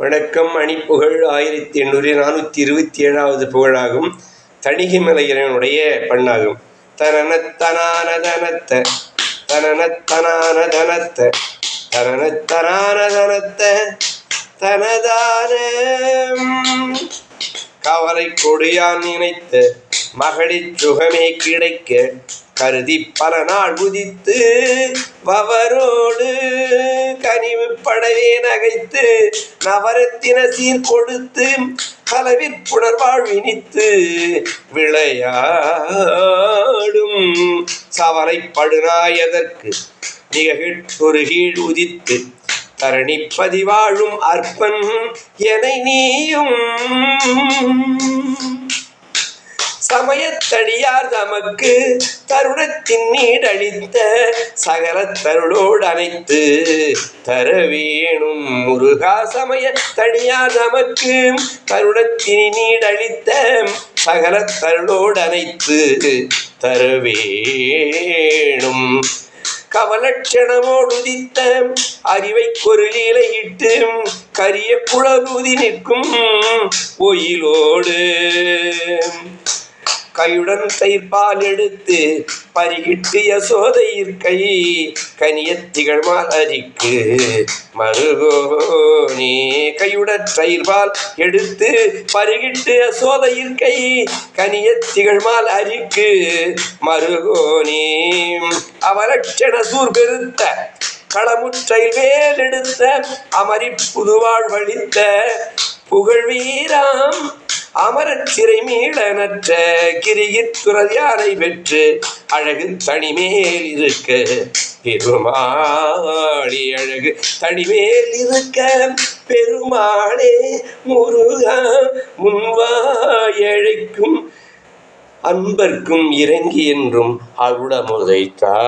வணக்கம். அணிப்புகழ் 1827வது புகழாகும். தணிகைமலையினுடைய பண்ணாகும். தனனத்தனானதனத்த தனனத்தனானதனத்த தனனத்தனானதனத்த தனதான கவலை கொடியான் நினைத்த மகளிர் சுகமே கிடைக்க கருதி பல நாள் உதித்து வவரோடு கனிவு படவே நகைத்து நவரத்தின சீர் கொடுத்து கலவிற்புணர்வாழ் வினித்து விளையாடும் சவலைப்படுநாயதற்கு நிகழ் கீழ் உதித்து தரணிப்பதி வாழும் அற்பன் என நீயும் சமயத்தடியார் தமக்கு தருணத்தின் நீடழித்த சகல தருளோடு அனைத்து தரவேணும் முருகா. சமயத்தடியார் தமக்கு தருணத்தின் நீடழித்த சகல தருளோடு அனைத்து தரவேணும் கவலட்சணமோடு உதித்த அறிவை கொருளிலையிட்டு கரிய குழலூதி நிற்கும் ஒயிலோடு கையுடன் தயிர்பால் எடுத்து பருகிட்டு யசோதையிற் கை கனியத்திகள் மாலரிக்கு மருகோனே. கையுடன் தயிர்பால் எடுத்து பருகிட்டு யசோதையிற் கை கனியத்திகள் மால் அரிக்கு மருகோனே. அவலட்சண சூர் பெருத்த களமுற்றையில் வேல் எடுத்த அமரி புதுவாழ் வழித்த புகழ் வீராம் அமரச் சிறை மீளனற்ற கிரியிற் துறயானை பெற்று அழகு தனிமேல் இருக்க பெருமாளே. அழகு தனிமேல் இருக்க பெருமாளே முருகா முன்வாயழைக்கும் அன்பர்க்கும் இறங்கி என்றும் அருளமுதைத்தான்.